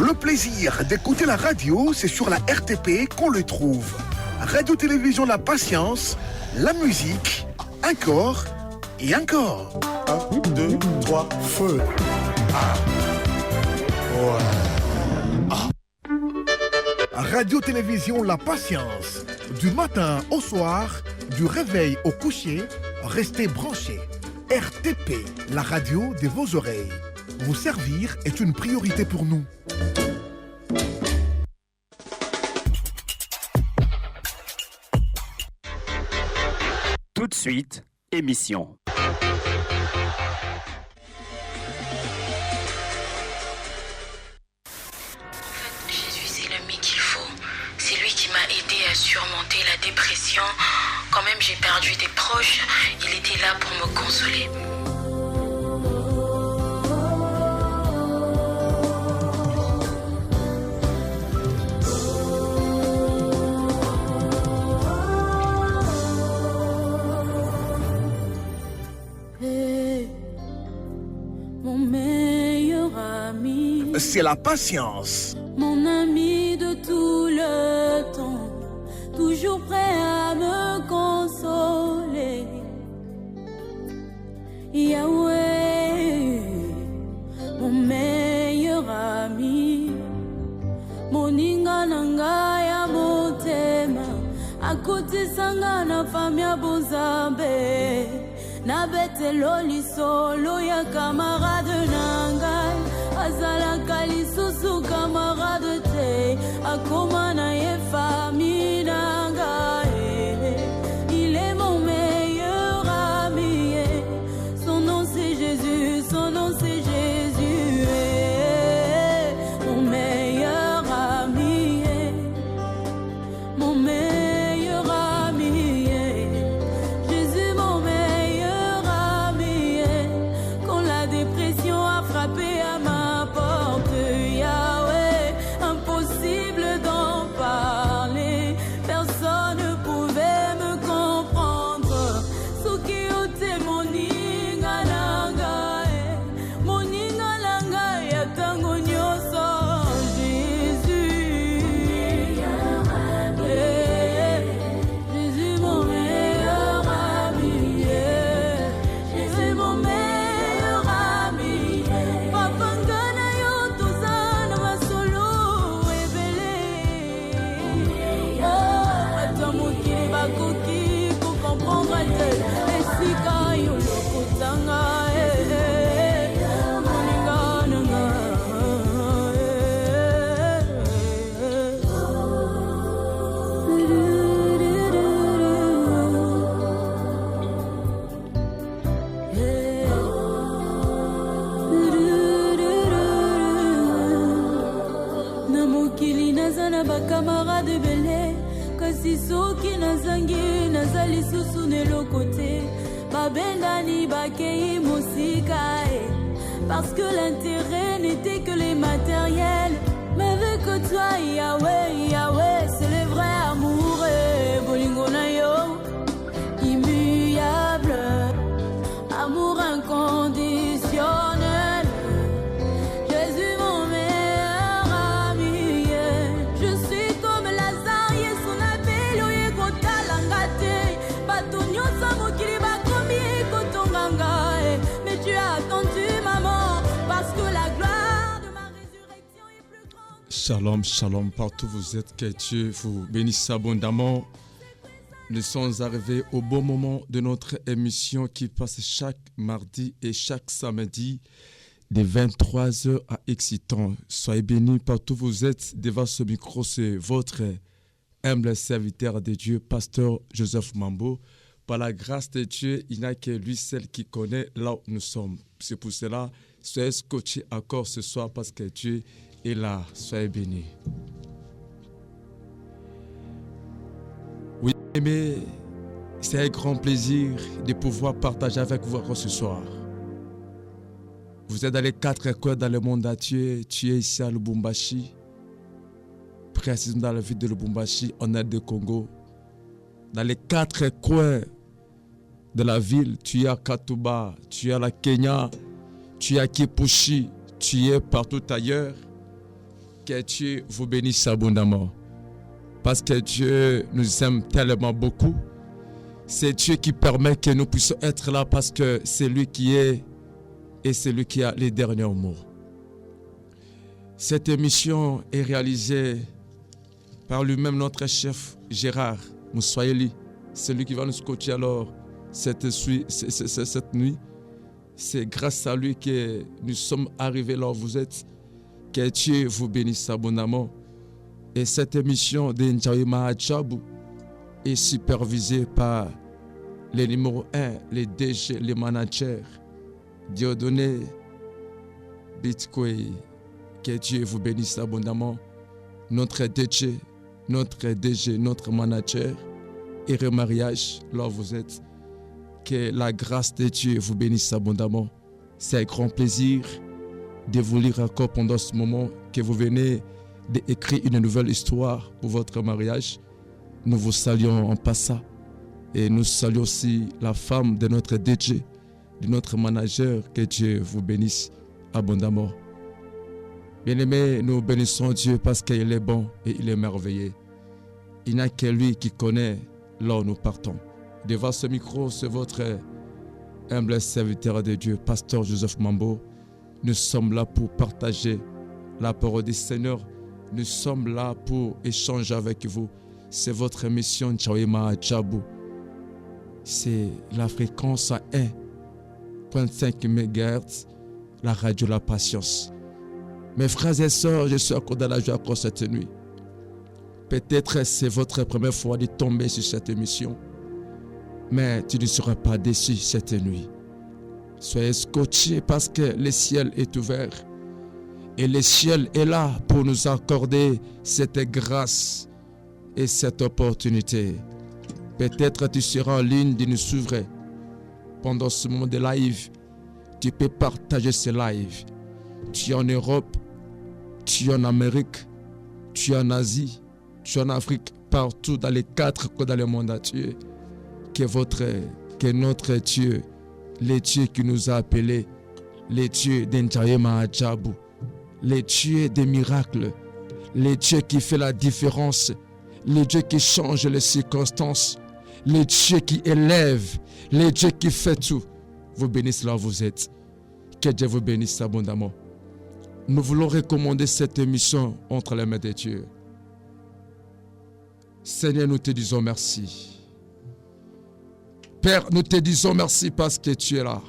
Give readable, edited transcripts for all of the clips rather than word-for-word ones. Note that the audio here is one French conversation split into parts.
Le plaisir d'écouter la radio, c'est sur la RTP qu'on le trouve. Radio-télévision La Patience, la musique, encore et encore. 1, 2, 3, feu. Ah. Ouais. Ah. Radio-télévision La Patience, du matin au soir, du réveil au coucher, restez branchés. RTP, la radio de vos oreilles. Vous servir est une priorité pour nous. Tout de suite, émission. Jésus, c'est l'ami qu'il faut. C'est lui qui m'a aidé à surmonter la dépression. Quand même j'ai perdu des proches, il était là pour me consoler. C'est la patience. Mon ami de tout le temps, toujours prêt à me consoler. Yahweh, mon meilleur ami, mon ingananga ya motema, à côté sanga na famia bozambe, na betelo lisolo ya camarade nangai. Azala kalisusu camarade te akomana ye famille nanga il est mon meilleur ami son nom c'est Jésus, son nom c'est Jésus mon meilleur ami mon meilleur ami Jésus mon meilleur ami quand la dépression a frappé à ma camarade belé kasi soki nazangi nazali susu nelo côté babendani bakei musika parce que l'intérêt n'était que les matériels mais avec toi Yahweh Yahweh c'est le vrai amour bolingo na yo immuable amour inconditionnel. Shalom, shalom, partout où vous êtes, que Dieu vous bénisse abondamment. Nous sommes arrivés au bon moment de notre émission qui passe chaque mardi et chaque samedi de 23h à Excitant. Soyez bénis partout où vous êtes. Devant ce micro, c'est votre humble serviteur de Dieu, pasteur Joseph Mambo. Par la grâce de Dieu, il n'y a que lui seul qui connaît là où nous sommes. C'est pour cela, soyez scotchés encore ce soir parce que Dieu est là. Soyez bénis. Oui, mais c'est un grand plaisir de pouvoir partager avec vous ce soir. Vous êtes dans les 4 coins dans le monde entier. Tu es ici à Lubumbashi, précisément dans la ville de Lubumbashi, en Aide de Congo. Dans les 4 coins de la ville, tu es à Katuba, tu es à la Kenya, tu es à Kipushi, tu es partout ailleurs. Que Dieu vous bénisse abondamment. Parce que Dieu nous aime tellement beaucoup. C'est Dieu qui permet que nous puissions être là parce que c'est lui qui est et c'est lui qui a les derniers mots. Cette émission est réalisée par lui-même, notre chef Gérard Moussoyeli. C'est lui qui va nous coacher alors cette nuit. C'est grâce à lui que nous sommes arrivés là où vous êtes. Que Dieu vous bénisse abondamment. Et cette émission de Njaoui Mahadjabou est supervisée par les numéros 1, les DG, les managers, Dieudonné, Bitcoin. Que Dieu vous bénisse abondamment. Notre DG, notre manager et remariage, là où vous êtes. Que la grâce de Dieu vous bénisse abondamment. C'est un grand plaisir de vous lire encore pendant ce moment que vous venez d'écrire une nouvelle histoire pour votre mariage. Nous vous saluons en passant et nous saluons aussi la femme de notre DJ, de notre manager. Que Dieu vous bénisse abondamment. Bien-aimés, nous bénissons Dieu parce qu'il est bon et il est merveilleux. Il n'y a que lui qui connaît là où nous partons. Devant ce micro, c'est votre humble serviteur de Dieu, pasteur Joseph Mambo. Nous sommes là pour partager la parole du Seigneur. Nous sommes là pour échanger avec vous. C'est votre émission Njaoui Mahadjabou. C'est la fréquence à 1.5 MHz, la radio La Patience. Mes frères et sœurs, je suis encore dans la joie encore cette nuit. Peut-être c'est votre première fois de tomber sur cette émission. Mais tu ne seras pas déçu cette nuit. Soyez scotchés parce que le ciel est ouvert. Et le ciel est là pour nous accorder cette grâce et cette opportunité. Peut-être tu seras en ligne de nous suivre pendant ce moment de live. Tu peux partager ce live. Tu es en Europe, tu es en Amérique, tu es en Asie, tu es en Afrique, partout dans les 4 coins dans le monde entier. Que notre Dieu, le Dieu qui nous a appelés, le Dieu d'Njaoui Mahadjabou, le Dieu des miracles, le Dieu qui fait la différence, le Dieu qui change les circonstances, le Dieu qui élève, le Dieu qui fait tout, vous bénisse là où vous êtes. Que Dieu vous bénisse abondamment. Nous voulons recommander cette émission entre les mains de Dieu. Seigneur, nous te disons merci. Père, nous te disons merci parce que tu es là.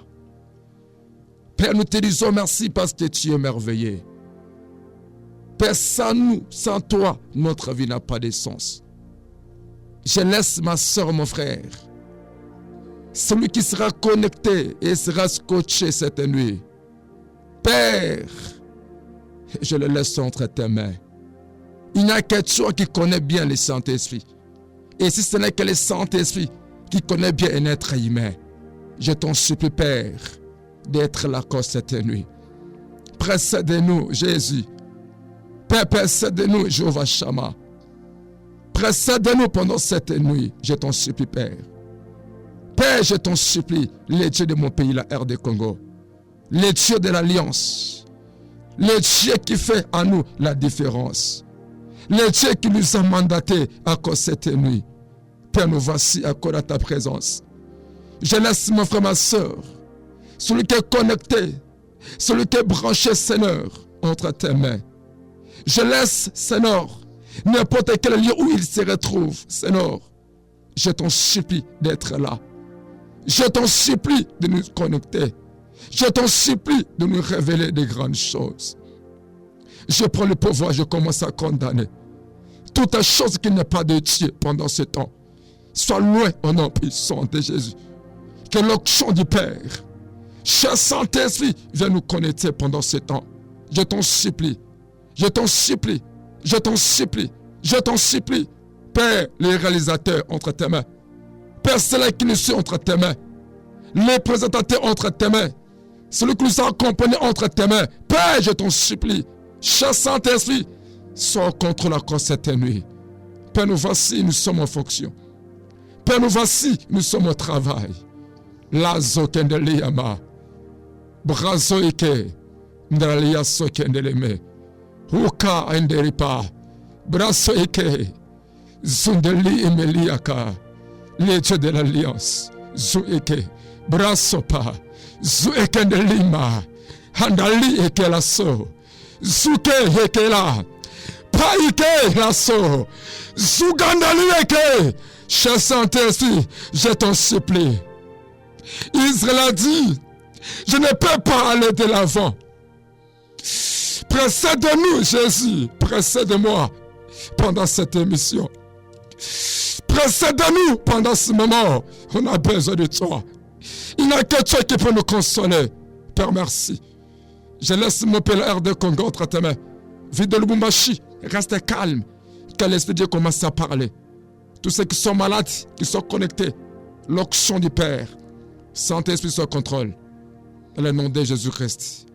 Père, nous te disons merci parce que tu es merveilleux. Père, sans nous, sans toi, notre vie n'a pas de sens. Je laisse ma soeur, mon frère, celui qui sera connecté et sera scotché cette nuit. Père, je le laisse entre tes mains. Il n'y a que toi qui connais bien le Saint-Esprit. Et si ce n'est que le Saint-Esprit qui connaît bien un être humain, je t'en supplie, Père, d'être là encore cette nuit. Précède-nous, Jésus. Père, précède-nous, Jéhovah Shammah. Précède-nous pendant cette nuit, je t'en supplie, Père. Père, je t'en supplie, le Dieu de mon pays, la RD Congo, le Dieu de l'Alliance, le Dieu qui fait en nous la différence, le Dieu qui nous a mandatés à cause cette nuit. Père, nous voici à cause de ta présence. Je laisse mon frère, ma soeur, celui qui est connecté, celui qui est branché, Seigneur, entre tes mains. Je laisse, Seigneur, n'importe quel lieu où il se retrouve, Seigneur, je t'en supplie d'être là. Je t'en supplie de nous connecter. Je t'en supplie de nous révéler des grandes choses. Je prends le pouvoir, je commence à condamner toute chose qui n'est pas de Dieu pendant ce temps. Sois loin au nom puissant de Jésus. Que l'onction du Père, cher Saint-Esprit, vienne nous connecter pendant ce temps. Je t'en supplie. Je t'en supplie. Je t'en supplie. Je t'en supplie. Père, les réalisateurs entre tes mains. Père, celui qui nous suit entre tes mains. Les présentateurs entre tes mains. Celui qui nous a accompagnés entre tes mains. Père, je t'en supplie. Cher Saint-Esprit, sois contre la cause cette nuit. Père, nous voici, nous sommes en fonction. Père, nous voici, nous sommes au travail. Lazo kendeliyama. Brazo ike. Ndalia so kendeleme. Uka enderipa. Brasso eke. Zundeli emeliaka. Les dieux de l'alliance. Zu eke. Brasso pa. Zu eke de lima. Handali eke lasso. Zuke eke la. Pa eke lasso. Zugandali eke. Cher Saint-Esprit, je t'en supplie. Israël a dit, je ne peux pas aller de l'avant. Précède-nous, Jésus, précède-moi pendant cette émission. Précède-nous pendant ce moment. On a besoin de toi. Il n'y a que toi qui peut nous consoler. Père, merci. Je laisse mon père de Congo entre tes mains. Vie de Lubumbashi, reste calme. Que l'Esprit de Dieu commence à parler. Tous ceux qui sont malades, qui sont connectés, l'onction du Père, Saint-Esprit sur contrôle. Dans le nom de Jésus-Christ.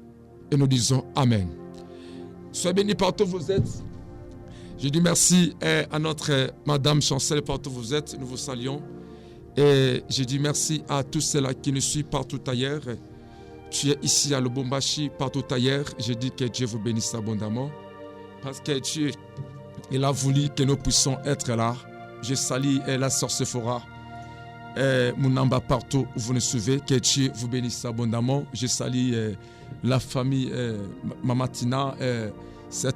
Et nous disons Amen. Soyez bénis partout où vous êtes. Je dis merci à notre Madame Chancel partout où vous êtes. Nous vous saluons. Et je dis merci à tous ceux-là qui nous suivent partout ailleurs. Tu es ici à Lubumbashi, partout ailleurs. Je dis que Dieu vous bénisse abondamment. Parce que Dieu, il a voulu que nous puissions être là. Je salue la sœur Sephora, Mounamba partout où vous nous suivez. Que Dieu vous bénisse abondamment. Je salue la famille Mama Tina,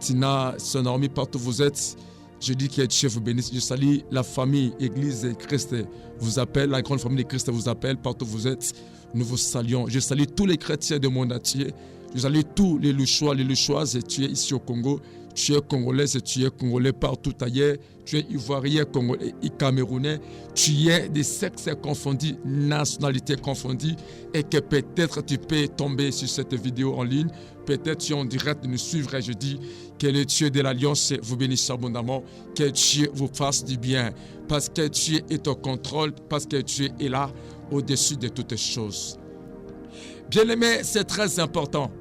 Tina, Sœur Naomi, partout où vous êtes. Je dis que Dieu vous bénisse. Je salue la famille Église Christ vous appelle, la grande famille de Christ vous appelle, partout où vous êtes. Nous vous saluons. Je salue tous les chrétiens du monde entier. Je salue tous les Louchois, les Louchoises. Tu es ici au Congo. Tu es congolais et tu es congolais partout ailleurs. Tu es ivoirien, congolais et camerounais. Tu es des sexes confondus, nationalités confondues. Et que peut-être tu peux tomber sur cette vidéo en ligne. Peut-être tu es en direct de nous suivre. Et je dis que le Dieu de l'Alliance vous bénisse abondamment. Que Dieu vous fasse du bien. Parce que Dieu est au contrôle. Parce que Dieu est là au-dessus de toutes choses. Bien-aimés, c'est très important.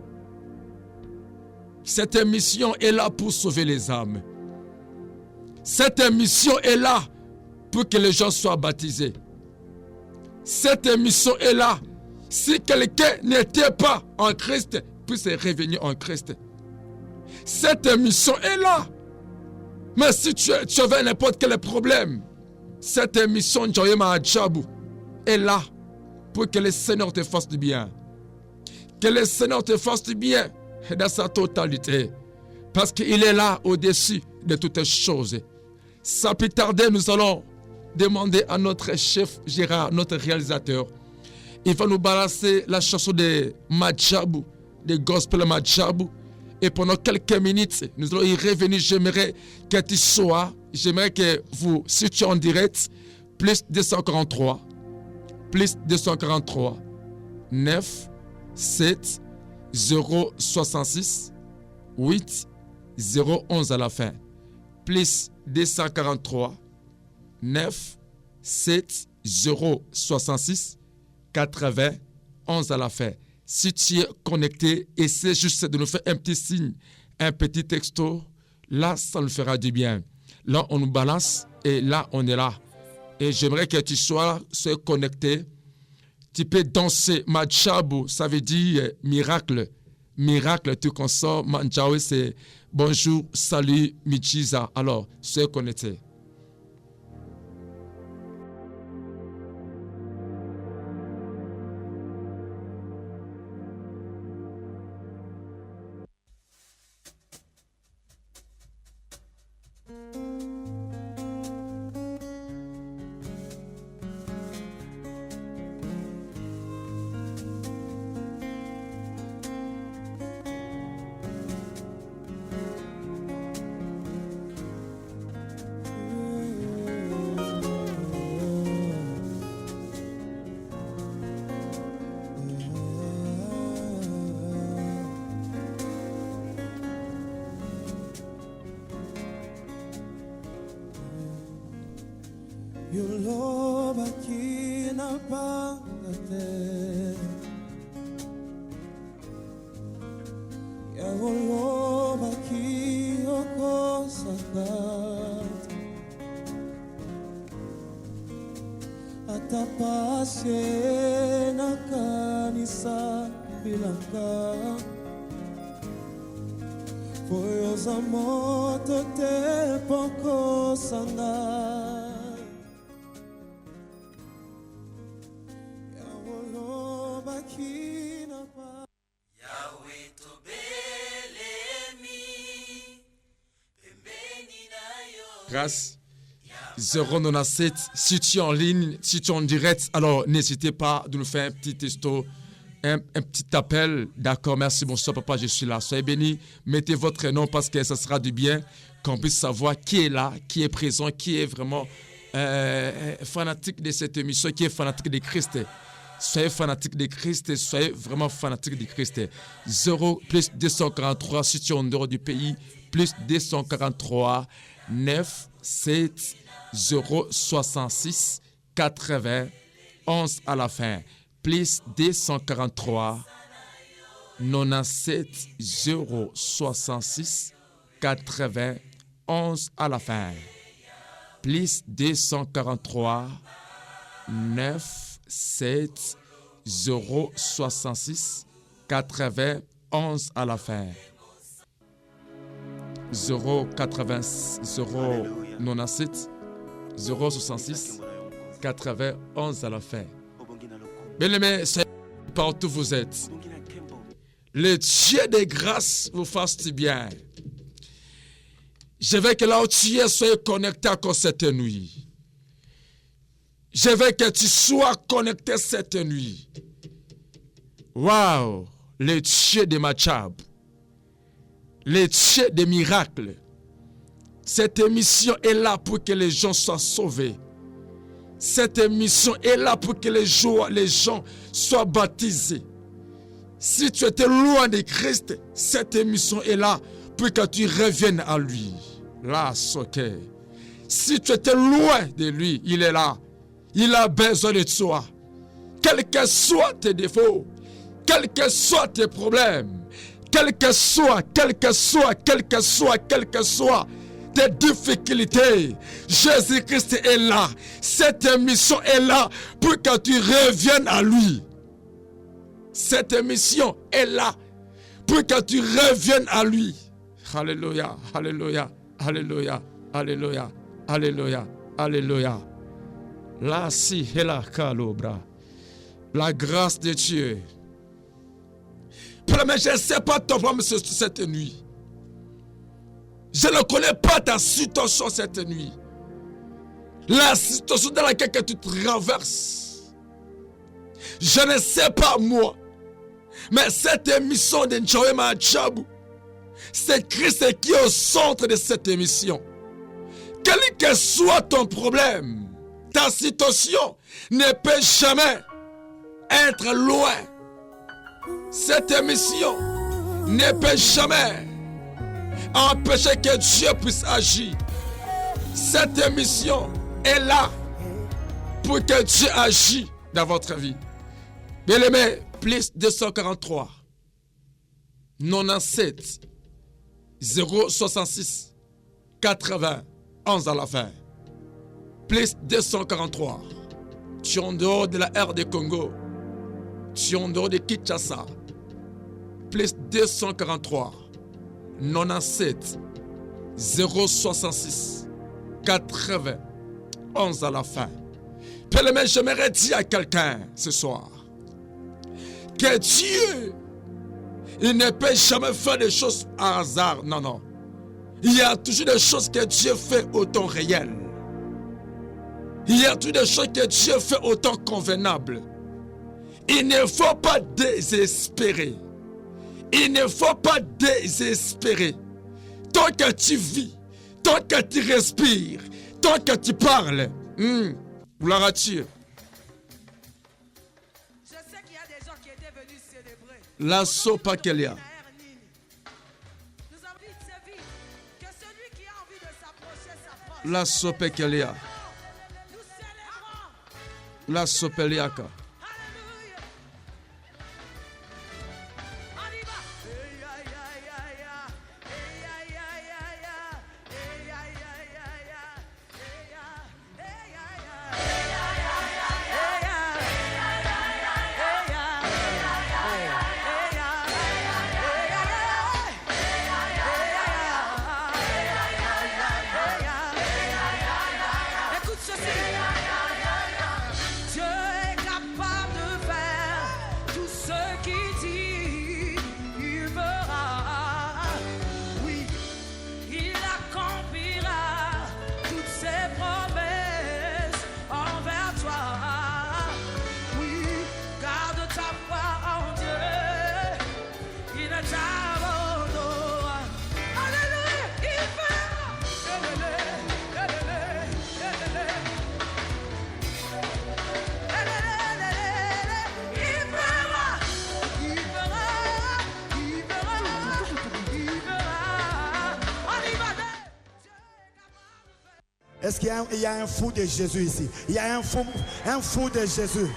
Cette émission est là pour sauver les âmes. Cette émission est là pour que les gens soient baptisés. Cette émission est là. Si quelqu'un n'était pas en Christ, puisse revenir en Christ. Cette émission est là. Mais si tu avais n'importe quel problème, cette émission Njoyema Adjabou est là pour que le Seigneur te fasse du bien. Que le Seigneur te fasse du bien dans sa totalité. Parce qu'il est là au-dessus de toutes choses. Sans plus tarder, nous allons demander à notre chef Gérard, notre réalisateur. Il va nous balancer la chanson de Madjabou, de Gospel Madjabou. Et pendant quelques minutes, nous allons y revenir. J'aimerais que tu sois, j'aimerais que vous, si tu es en direct, plus 243, 9, 7, 066 8 011 à la fin. Plus 243 9 7 066 80 11 à la fin. Si tu es connecté, essaie juste de nous faire un petit signe, un petit texto. Là, ça nous fera du bien. Là, on nous balance et là, on est là. Et j'aimerais que tu sois connecté. Tu peux danser. Madjabou, ça veut dire miracle. Miracle, tu consors. Manjawe, c'est bonjour, salut, Michiza. Alors, soyez connectés. Yoloba kina pangate Yoloba ki okosakat Atapasye na kanisa bilangka foyoza moto te pokosanga yaolobaki na pa Yawe tobelemi pembeni na yo. Grâce 097, si tu es en ligne, si tu es en direct, alors n'hésitez pas de nous faire un petit testo, un petit appel. D'accord, merci, bonsoir papa, je suis là. Soyez bénis, mettez votre nom parce que ça sera du bien, qu'on puisse savoir qui est là, qui est présent, qui est vraiment fanatique de cette émission, qui est fanatique de Christ. Soyez fanatique de Christ, soyez vraiment fanatique de Christ. 0 plus 243 si tu es en dehors du pays, plus 243 9 7 0 66 80 11 à la fin. Plus 243 97 0 66 80 11 à la fin. Plus 243 9 7 0 66 80 11 à la fin. 080 097 066 80 11 à la fin. Bien-aimés, partout où vous êtes, le Dieu de grâce vous fasse du bien. Je veux que là où tu es, sois connecté encore cette nuit. Je veux que tu sois connecté cette nuit. Waouh, le Dieu de Machab, le Dieu des miracles. Cette émission est là pour que les gens soient sauvés. Cette émission est là pour que les gens soient baptisés. Si tu étais loin de Christ, cette émission est là pour que tu reviennes à lui. Là, ok. Si tu étais loin de lui, il est là. Il a besoin de toi. Quels que soient tes défauts, quels que soient tes problèmes, quels que soient tes difficultés, Jésus-Christ est là. Cette émission est là pour que tu reviennes à lui. Cette émission est là pour que tu reviennes à lui. Alléluia, alléluia, alléluia, alléluia, alléluia, alléluia. Là, si, et là, calobra. La grâce de Dieu. Mais je ne sais pas ton problème cette nuit. Je ne connais pas ta situation cette nuit. La situation dans laquelle tu traverses. Je ne sais pas moi. Mais cette émission de Njoé Machabu, c'est Christ qui est au centre de cette émission. Quel que soit ton problème, ta situation ne peut jamais être loin. Cette émission ne peut jamais empêcher que Dieu puisse agir. Cette émission est là pour que Dieu agisse dans votre vie. Bien-aimés, plus 243 97 066 80 11 à la fin. Plus 243. Tu es en dehors de la ère de Congo. Tu es en dehors de Kinshasa. Plus 243 97 066 80 11 à la fin. Bien-aimé, j'aimerais dire à quelqu'un ce soir que Dieu, il ne peut jamais faire des choses à hasard. Non, non. Il y a toujours des choses que Dieu fait au temps réel. Il y a toujours des choses que Dieu fait au temps convenable. Il ne faut pas désespérer. Il ne faut pas désespérer. Tant que tu vis, tant que tu respires, tant que tu parles, gloire à Dieu. Je sais qu'il y a des gens qui étaient venus célébrer. La sopa qu'il y a. Nous avons dit c'est vite que celui qui a envie de s'approcher s'approche. La sopa qu'il y a. Nous célébrons. La sopa qu'il y a. Est-ce qu'il y a un fou de Jésus ici? Il y a un fou de Jésus.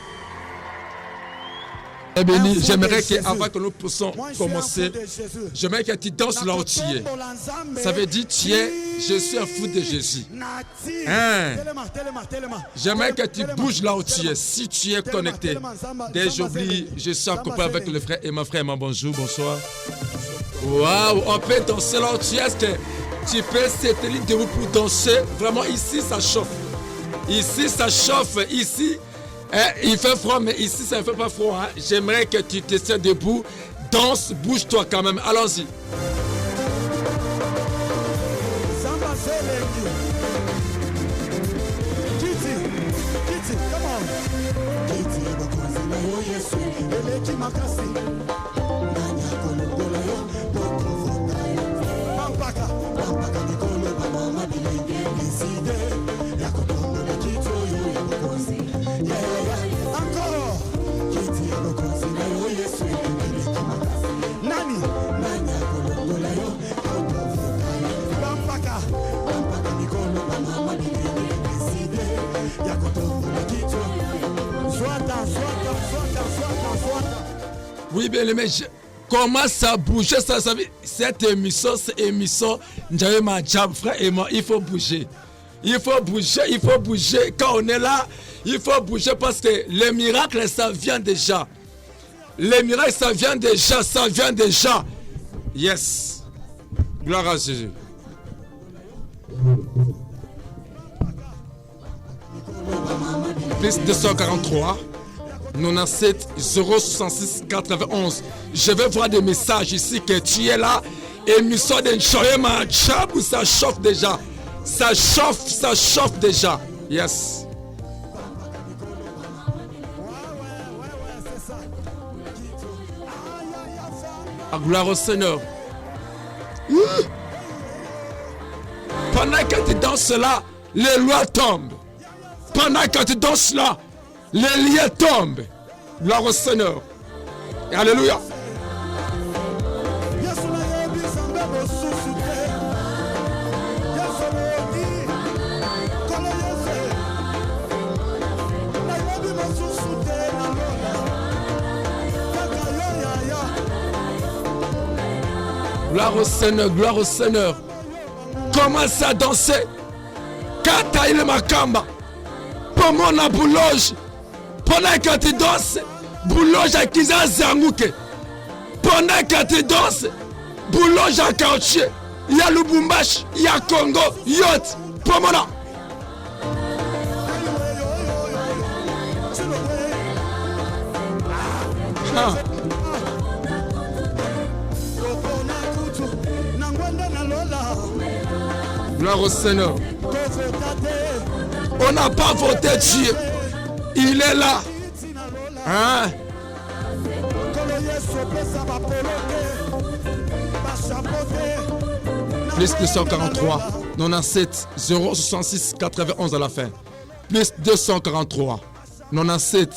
Eh bien, j'aimerais qu'avant que nous puissions commencer, j'aimerais que tu danses là où tu es. Ça veut dire, je suis un fou de Jésus. Hein? J'aimerais que tu bouges là où tu es, si tu es connecté. Dès que j'oublie, je suis en couple avec le frère et ma frère. Bonjour, bonsoir. Waouh, on peut danser là où tu es. Est-ce que tu peux s'éteindre debout pour danser? Vraiment, ici, ça chauffe. Ici, ça chauffe. Ici, il fait froid, mais ici, ça ne fait pas froid. Hein. J'aimerais que tu te tiennes debout. Danse, bouge-toi quand même. Allons-y. Oui, bien aimé, commence à bouger. Cette émission, j'avais ma job, frère et moi, il faut bouger. Il faut bouger, il faut bouger. Quand on est là, il faut bouger parce que les miracles, ça vient déjà. Les miracles, ça vient déjà, ça vient déjà. Yes. Gloire à Jésus. Plus 243 97 066 91. Je vais voir des messages ici que tu es là. Émission d'enjoyement, ça chauffe déjà. Ça chauffe déjà. Yes. À gloire au Seigneur. Pendant que tu danses là, les lois tombent. Pendant que tu danses là, les liens tombent. Gloire au Seigneur. Et alléluia. Gloire au Seigneur, gloire au Seigneur. Commence à danser. Kata ile makamba. Pomo na bouloge. Pendant que tu danses, bouloge à kizazi anguke. Pendant que tu danses, bouloge à Kaoché. Il y a Lubumbashi, il y a Congo, Yacht. Pomo na. Ah. Gloire au Seigneur. On n'a pas voté Dieu. Il est là. Hein? Plus 243 97 066 91 à la fin. Plus 243 97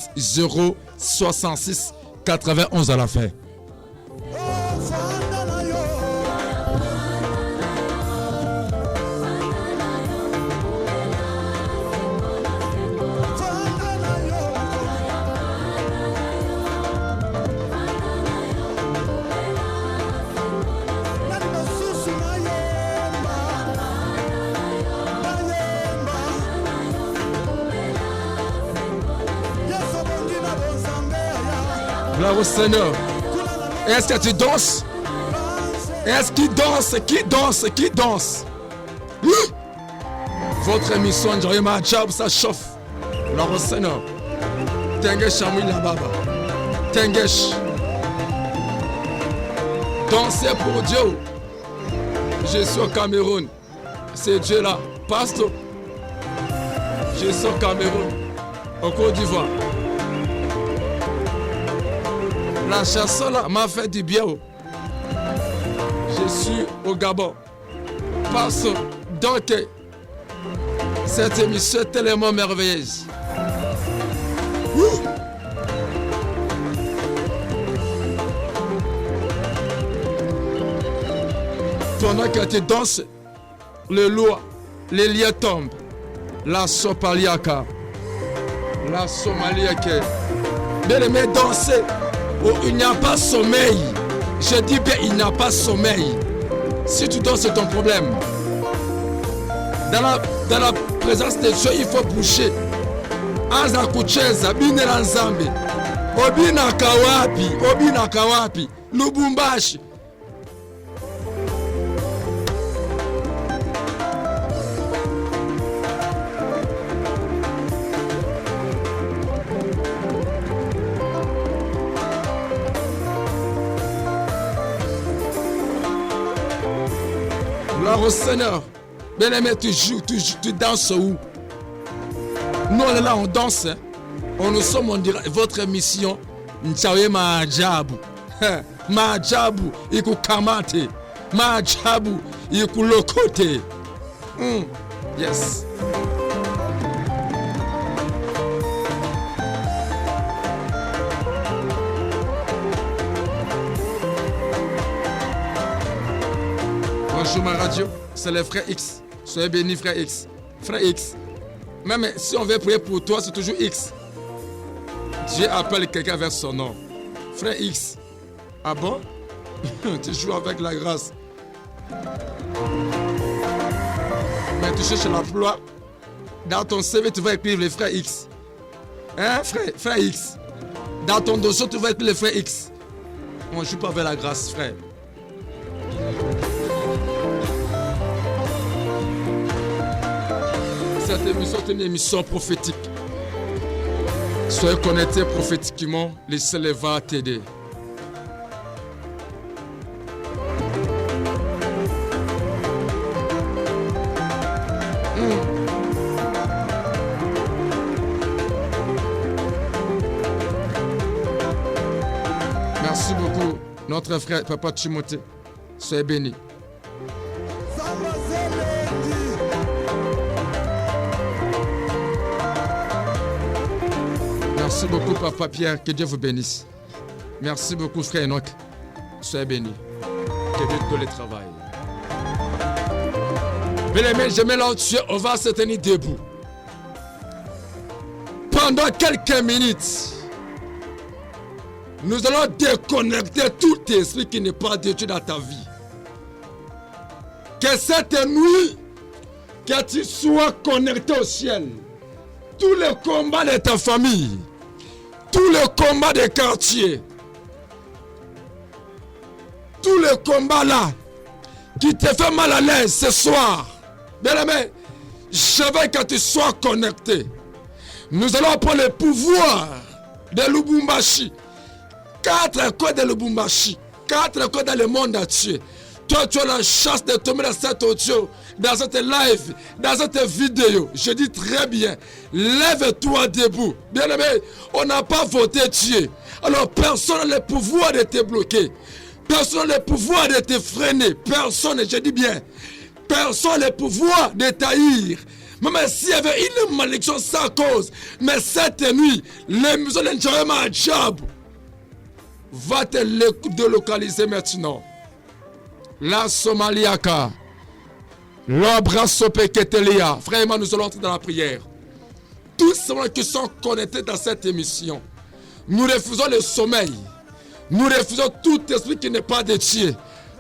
066 91 à la fin. Gloire au Seigneur. Est-ce que tu danses? Est-ce qu'il danse? Qui danse? Qui danse? Votre émission, Njorima Job, ça chauffe. Gloire au Seigneur. Tengesh Amouy la Baba. Tengesh. Dansez pour Dieu. Je suis au Cameroun. C'est Dieu là. Pasteur. Je suis au Cameroun. Au Côte d'Ivoire. La chanson là m'a fait du bien. Je suis au Gabon. Parce donc cette émission est tellement merveilleuse. Pendant que tu danses, les liens tombent. La Sopaliaka. La Somaliaka. Bien aimé, danser. Oh, il n'y a pas sommeil. Je dis bien, il n'y a pas sommeil. Si tu danses, c'est ton problème. Dans la présence de Dieu, il faut bouger. Anza kucheza binera nzambe. Obina kawapi. Lubumbashi. Gloire au Seigneur. Bien aimé, tu joues, tu danses où? Nous on est là, on danse. Hein? Nous sommes, on dirait, votre émission. Nchawe maajabu. Maajabu, iku kamate. Maajabu, iku lokote. Yes. Bonjour ma radio, c'est le frère X. Soyez béni frère X. Frère X. Même si on veut prier pour toi, c'est toujours X. Dieu appelle quelqu'un vers son nom. Frère X. Ah bon? Tu joues avec la grâce. Mais tu cherches l'emploi. Dans ton CV, tu vas écrire le frère X. Hein, frère X. Dans ton dossier, tu vas écrire le frère X. On ne joue pas avec la grâce, frère. Cette émission est une émission prophétique. Soyez connectés prophétiquement, le Seigneur va t'aider. Merci beaucoup, notre frère Papa Timothée. Soyez béni. Merci beaucoup, Papa Pierre. Que Dieu vous bénisse. Merci beaucoup, frère Enoch. Soyez bénis. Que Dieu te le travail. Bien aimé, je mets là-dessus. On va se tenir debout. Pendant quelques minutes, nous allons déconnecter tout esprit qui n'est pas de Dieu dans ta vie. Que cette nuit, que tu sois connecté au ciel. Tous les combats de ta famille, tous les combats des quartiers, tous les combats là qui te font mal à l'aise ce soir, bien aimé, je veux que tu sois connecté. Nous allons prendre le pouvoir de Lubumbashi. 4 coins de Lubumbashi, 4 coins dans le monde entier. Toi, tu as la chance de tomber dans cet audio, dans cette live, dans cette vidéo. Je dis très bien, lève-toi debout. Bien aimé, on n'a pas voté Dieu. Alors personne n'a le pouvoir de te bloquer. Personne n'a le pouvoir de te freiner. Personne, je dis bien, personne n'a le pouvoir de t'haïr. Même s'il y avait une malédiction sans cause, mais cette nuit, les musulmans de Djab va te délocaliser maintenant. La Somaliaka, l'Obrasopeketelia. Frère, nous allons entrer dans la prière. Tous ceux qui sont connectés dans cette émission, nous refusons le sommeil. Nous refusons tout esprit qui n'est pas de Dieu.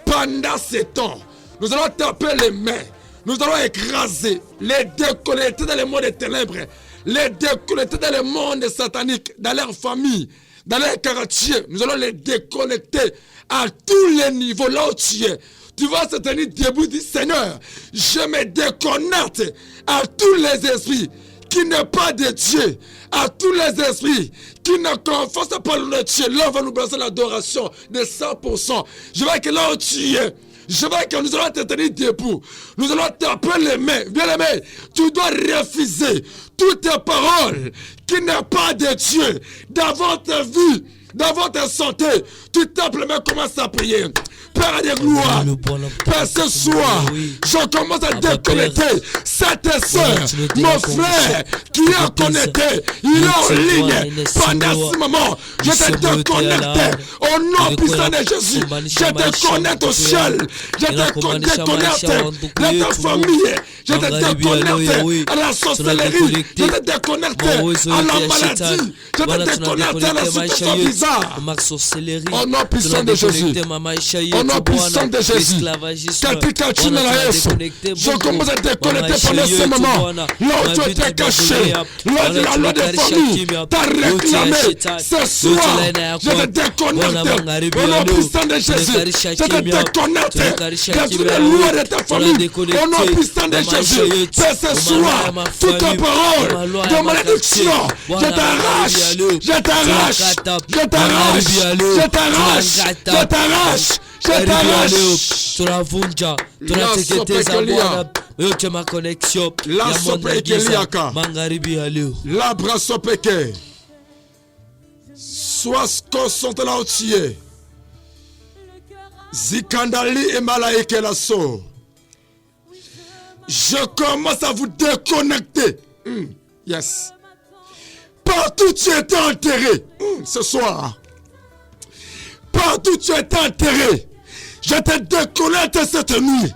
Pendant ce temps, nous allons taper les mains. Nous allons écraser, les déconnecter dans le monde des ténèbres, les déconnecter dans le monde satanique, dans leur famille, dans leur quartier. Nous allons les déconnecter à tous les niveaux. Là où tu es, tu vas se tenir debout, dire Seigneur, je me déconnecte à tous les esprits qui n'est pas de Dieu, à tous les esprits qui ne confessent pas le Dieu. Là, on va nous brasser l'adoration de 100%. Je veux que là où tu es, je veux que nous allons te tenir debout. Nous allons taper les mains. Bien aimé, tu dois refuser toutes tes paroles qui n'est pas de Dieu dans votre vie. dans votre santé, tu tapes les mains, commence à prier. Père de gloire, Père, ce soir, je commence à déconnecter cette soeur, mon frère qui est connecté, il est en ligne pendant ce moment. Je te déconnecte au nom puissant de Jésus. Je te connecte au ciel. Je te déconnecte de ta famille. Je te déconnecte à la sorcellerie. Je te déconnecte à la maladie. Je te déconnecte à la situation bizarre. Au nom puissant de Jésus. Au nom puissant de Jésus. Je commence à te déconnecter pendant ce moment. Là où tu étais caché, là où la loi des familles t'a réclamé. Ce soir, je te déconnecte au nom puissant de Jésus. Je te déconnecte de toutes les lois de ta famille. Au nom puissant de Jésus. C'est ce soir, toute ta parole de malédiction, je t'arrache, je t'arrache, je t'arrache, je t'arrache, je t'arrache, je t'arrache. Tunavunja, tunateketeza Bwana yote makoneksio ya mwanga giza magharibi ya leo. La brasso peke. Sois concentré là où tu es. Zikandali et malaïke la so. Je commence à vous déconnecter. Yes. Partout tu étais enterré ce soir. Partout tu étais enterré. Je te déconnecte cette nuit.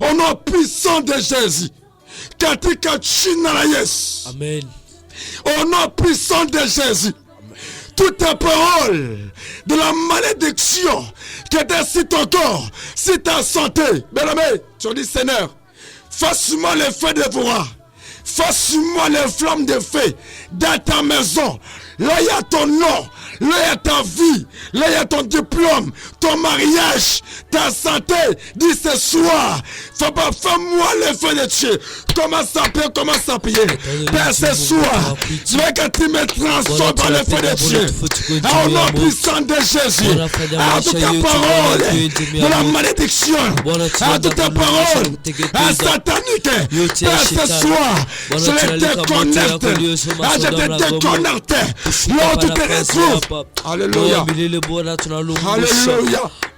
Au nom puissant de Jésus. Katika china la yes. Amen. Au nom puissant de Jésus. Toutes tes paroles de la malédiction qui était sur ton corps, sur ta santé. Bien-aimé, tu dis Seigneur, fasse-moi les feux dévorants. Fasse-moi les flammes de feu dans ta maison. Là, il y a ton nom. Là, il y a ta vie. Là, il y a ton diplôme, ton mariage, ta santé. Dis ce soir, fais-moi le feu de Dieu. Commence à prier, commence à prier. Père, ce soir, je veux que tu me transformes par le feu de Dieu. Au nom puissant de Jésus. À toute ta parole de la malédiction. À toute ta parole satanique. Père, ce soir, je le déconnecte. Je te déconnecte. Là où tu te retrouves. Alléluia. Alléluia.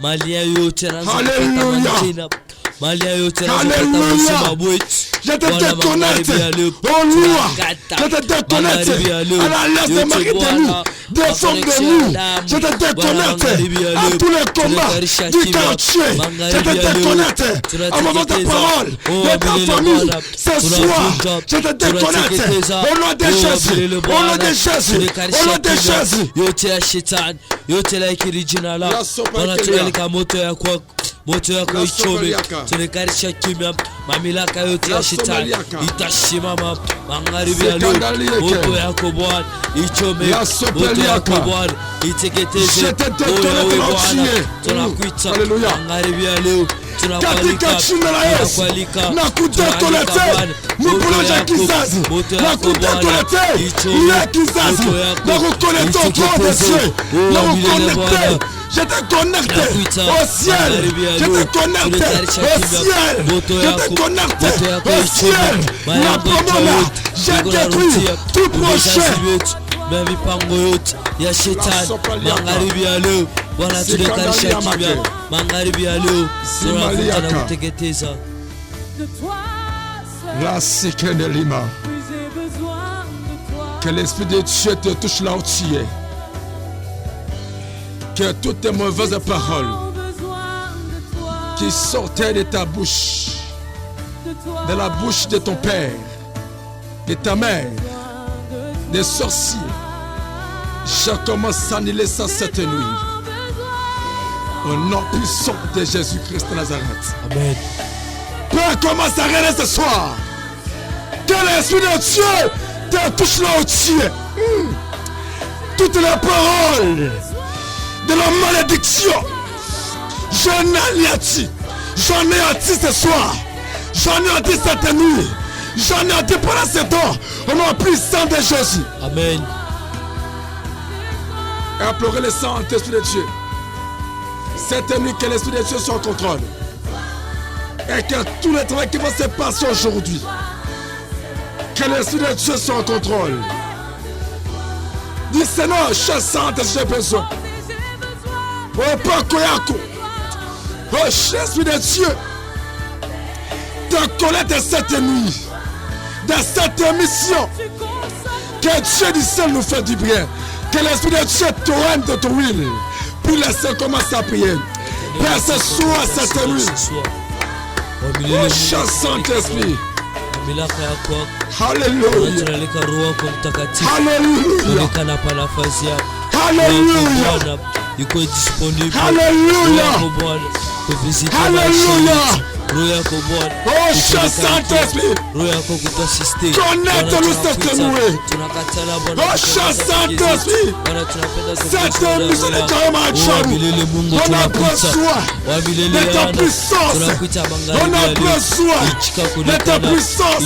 Alléluia. Je te déconnecte au loin. Je te déconnecte à la laisse de Marie de nous, des formes de nous. Je te déconnecte à tous les combats du quartier. Je te déconnecte à moment de parole de ta famille. Ce soir, je te déconnecte au nom de Jésus. Au nom de Jésus. Au nom de Jésus. Yote ya shetani, yote la ikiri jina la Bwana tunalika moto ya kwako, moto yako ichome, tunekarisha kimya mamilaka yote ya shetani itashimama magharibi ya leo. Moto yako Bwana ichome, moto yako Bwana iteketeze. Wewe Bwana tunakuita magharibi ya leo. Katika jina la Yesu na kudekolete mupoloja kizazi na kudekolete ile kizazi na kuconnecter au corps de Dieu na kuconnecter. Je te connecte au ciel. Je te connecte au ciel. Je te connecte au ciel. La promenade, j'ai détruit tout projet. Mipango yote ya shetani magharibi ya leo Bwana tunakarisha kimya magharibi ya leo tunakuta na kuteketeza. La séquence de Lima. Que l'Esprit de Dieu te touche là où tu es. Que toutes tes mauvaises paroles qui sortaient de ta bouche, de la bouche de ton père, de ta mère, des sorciers, je commence à annuler ça cette nuit. Au nom puissant de Jésus-Christ de Nazareth. Amen. Père, commence à regarder ce soir. Que l'Esprit de Dieu te touche là où tu es. Toutes les paroles de la malédiction, j'en ai anéanti. J'en ai anéanti ce soir. J'en ai anéanti cette nuit. J'en ai anéanti pendant ce temps. Au nom puissant de Jésus. Amen. Et implorer le Saint-Esprit de Dieu. Cette nuit, que l'Esprit de Dieu soit en contrôle. Et que tout le travail qui va se passer aujourd'hui, que l'Esprit de Dieu soit en contrôle. Dis Seigneur, chassante, j'ai besoin. Oh, Pako Yako. Oh, Esprit de Dieu. Te connaître cette nuit. Dans cette émission. Que Dieu du ciel nous fait du bien. Que l'Esprit de Dieu te rende de ton huile. Puis laissez commencer à prier. Père, ce soir, cette nuit. Oh, chassant esprit. Alléluia. Alléluia. Alléluia. Alléluia. Oh, chassant esprit. Connecte-nous cette nuit. Oh, chassant esprit. Cette émission est carrément jaloux. On a besoin de ta puissance. On a besoin de ta puissance.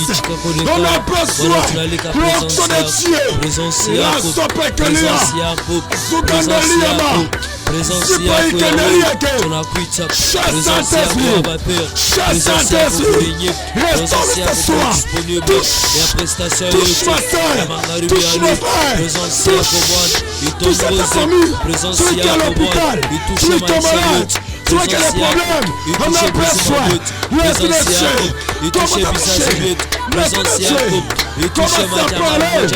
On a besoin de l'onction de Dieu. La sopekelia. Zugandeliama. Saint-Esprit, restons ce soir. Touche ma soeur, touche mon frère, touche ta famille, celui qui est à l'hôpital, celui qui est malade, celui qui a des problèmes. On a besoin. L'Esprit de Dieu, commence à marcher. L'Esprit de Dieu, commence à parler.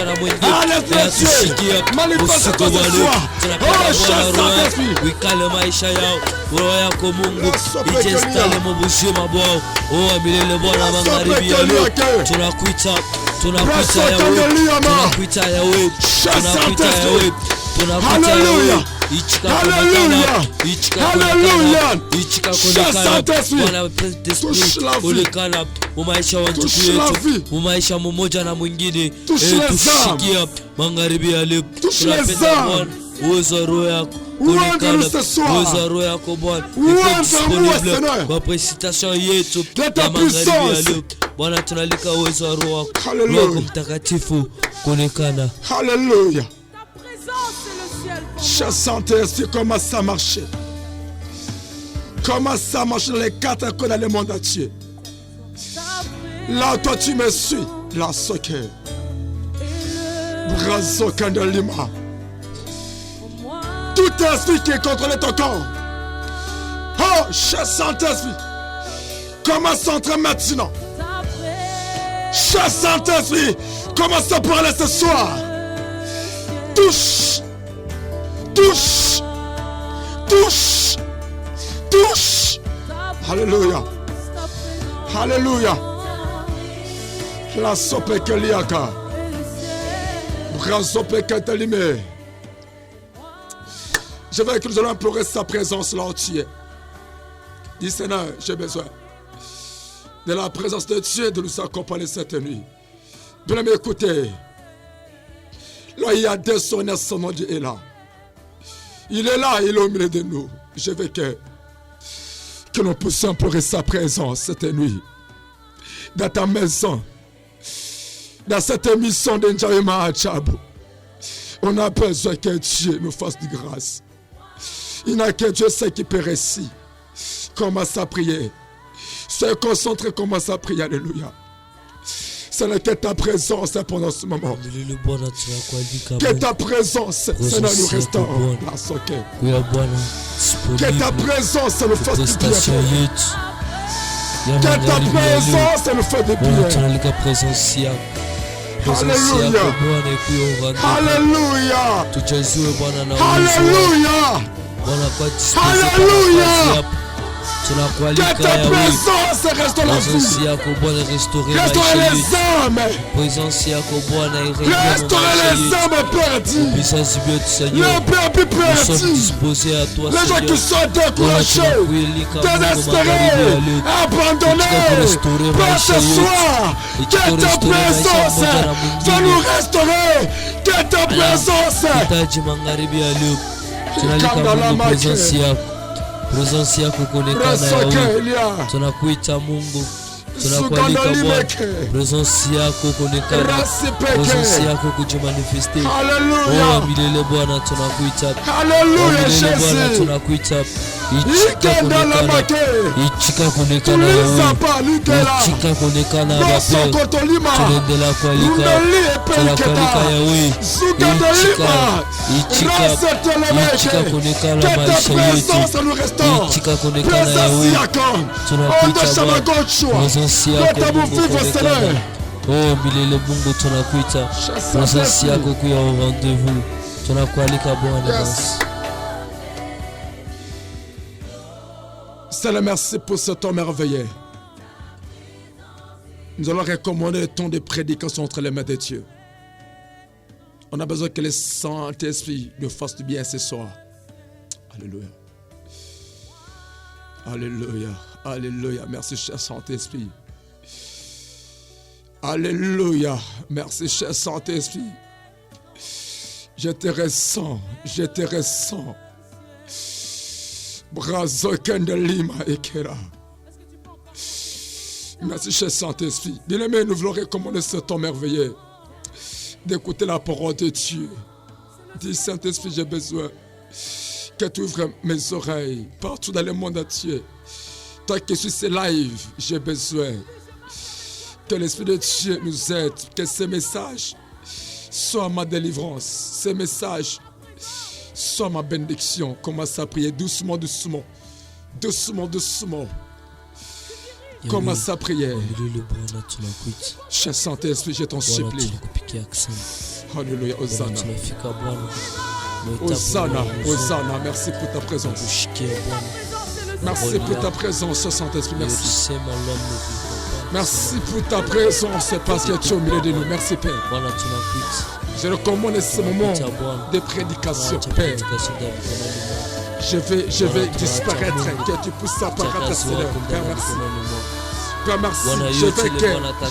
Ah, l'Esprit de Dieu, manifeste-toi ce soir. Oh, Saint-Esprit. Wikale maisha yao roho yako Mungu ijestale mbushie mabwao. Oh, milele Bwana magharibi ya leo tunakuita Yawe, tunakuita Yawe, tunakuita Yawe, tunakuita Yawe. Hallelujah. Bwana umaisha wa ndugu yetu, umaisha mmoja na mwingine. Tushikia magharibi ya leo. Tunapenda Bwana uwezo roho yako. Uwezo roho yako Bwana iko disponible kwa précipitation yetu ya magharibi ya leo. Bwana tunalika uwezo wa roho wako mtakatifu kuonekana. Hallelujah. Chassant esprit, commence à marcher. Commence à marcher dans les quatre coins dans le monde entier. Là, toi, tu me suis. La soke. Brazo Kandelima. Tout esprit qui contrôle ton corps. Oh, chassant esprit. Commence à entrer maintenant. Chassant esprit. Commence à parler ce soir. Touche. Touche. Touche. Touche. Alléluia. Alléluia. La sope que liaka. Brasope katalime. Je veux que nous allons implorer sa présence là entière. Dis Seigneur, j'ai besoin de la présence de Dieu de nous accompagner cette nuit. De m'écouter. Là, il y a des sonneurs, son nom Dieu est là. Il est là, il est au milieu de nous. Je veux que nous puissions implorer sa présence cette nuit. Dans ta maison. Dans cette émission de N'Djamena Adjabou. On a besoin que Dieu nous fasse de grâce. Il n'y a que Dieu sait qui peut réussir. Commence à prier. Soyez concentré, commence à prier. Alléluia. Ce n'est que ta présence pendant ce moment. Que ta présence, Seigneur, nous restons là, soke. Que ta présence nous fasse du bien. Que ta présence nous fasse du bien. Alléluia. Alléluia. Alléluia. Alléluia. Que ta présence reste dans la vie. Restaurer les âmes. Restaurer les âmes perdues. Les bébés perdus. Les gens qui sont découragés, désespérés, abandonnés. Père, ce soir, que ta présence va nous restaurer. Que ta présence. Presence yako kuonekana Yawe. Tunakuita Mungu. tunakualika Bwana, presence yako kuonekana, presence yako kujimanifeste. Oh milele Bwana tunakuita, milele Bwana tunakuita, ichika kuonekana, ichika kuonekana wewe, ichika kuonekana Baba, tunaendelea kualika, tunakualika Yahweh, ichika kuonekana maisha yetu, ichika kuonekana Yahweh, tunakuita Bwana, presence yako kuonekana. Oh milele Mungu tunakuita, presence yako kuya au rendez-vous, tunakualika Bwana basi. Seigneur, merci pour ce temps merveilleux. Nous allons recommander le temps de prédication entre les mains de Dieu. On a besoin que le Saint-Esprit nous fasse du bien ce soir. Alléluia. Alléluia. Alléluia. Merci, cher Saint-Esprit. Alléluia. Merci, cher Saint-Esprit. Je te ressens. Je te ressens. Brazo Kendelima Ekera. Merci, cher Saint-Esprit. Bien-aimé, nous voulons recommander ce temps merveilleux d'écouter la parole de Dieu. Dis, Saint-Esprit, j'ai besoin que tu ouvres mes oreilles partout dans le monde entier. Toi qui suis ce live, j'ai besoin que l'Esprit de Dieu nous aide, que ce message soit ma délivrance, ce message soit ma bénédiction. Commence à prier doucement, doucement, doucement, doucement. Commence à prier. Cher Saint-Esprit, je t'en supplie. Alléluia, Hosanna. Hosanna, Hosanna, merci pour ta présence. Merci pour ta présence, Saint-Esprit, merci. Merci pour ta présence, parce que tu es au milieu de nous. Merci, Père. Je recommande ce moment de prédication, Père. Je vais disparaître, que tu puisses apparaître, Seigneur. Père, merci. Père, merci. Je veux que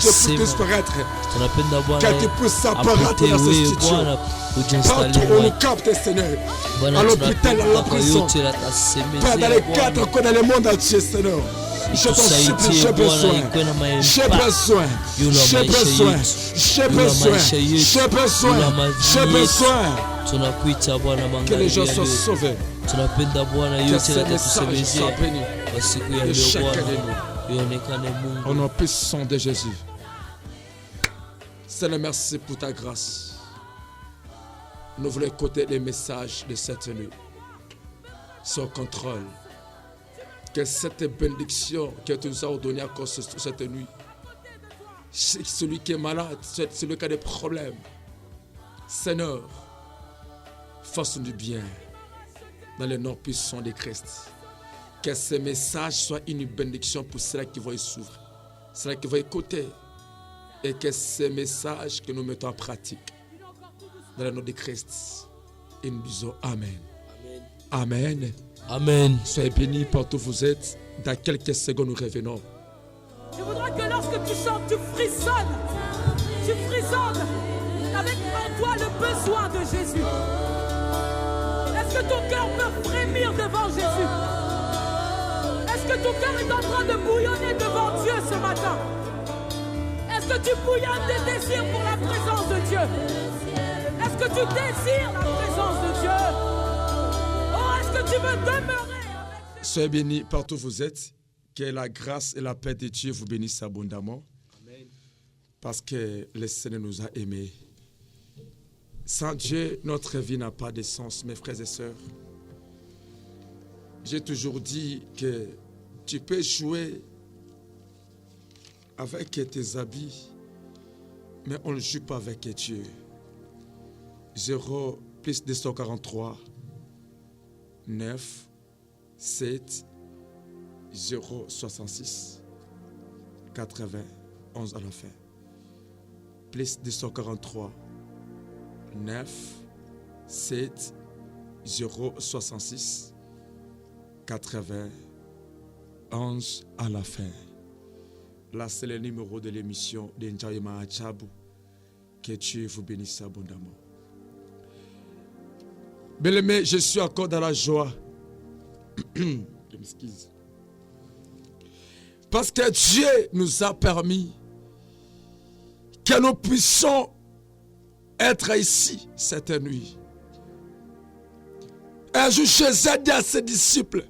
je puisse disparaître, que tu puisses apparaître dans ce studio. Partout où nous capte, Seigneur. À l'hôpital, à la prison. Père, dans les quatre coins, dans le monde entier, Seigneur. Je t'en supplie, j'ai besoin. J'ai besoin. J'ai besoin. J'ai besoin. J'ai besoin. J'ai besoin. Que les gens soient sauvés. Que ces messages soient bénis de chacun de nous. Au nom puissant de Jésus. Seigneur, merci pour ta grâce. Nous voulons écouter les messages de cette nuit. Sans contrôle. Que cette bénédiction que tu nous as ordonnée à cause de cette nuit, celui qui est malade, celui qui a des problèmes, Seigneur, fasse-nous du bien dans le nom puissant de Christ. Que ce message soit une bénédiction pour ceux qui vont y suivre, ceux qui vont écouter, et que ce message que nous mettons en pratique dans le nom de Christ. Et nous disons Amen. Amen. Amen. Soyez bénis partout où vous êtes. Dans quelques secondes, nous revenons. Je voudrais que lorsque tu chantes, tu frissonnes avec en toi le besoin de Jésus. Est-ce que ton cœur peut frémir devant Jésus? Est-ce que ton cœur est en train de bouillonner devant Dieu ce matin? Est-ce que tu bouillonnes des désirs pour la présence de Dieu? Est-ce que tu désires la présence de Dieu? Que tu veux demeurer avec... Soyez bénis partout où vous êtes. Que la grâce et la paix de Dieu vous bénissent abondamment. Amen. Parce que le Seigneur nous a aimés. Sans Dieu, notre vie n'a pas de sens, mes frères et sœurs. J'ai toujours dit que tu peux jouer avec tes habits, mais on ne joue pas avec Dieu. 0 plus 243 9 7 0 66 80 11 à la fin. Plus 243 9 7 0 66 80 11 à la fin. Là, c'est le numéro de l'émission d'Enjaïma Achabu. Que Dieu vous bénisse abondamment. Bien-aimé, je suis encore dans la joie. Je m'excuse. Parce que Dieu nous a permis que nous puissions être ici cette nuit. Un jour, Jésus a dit à ses disciples,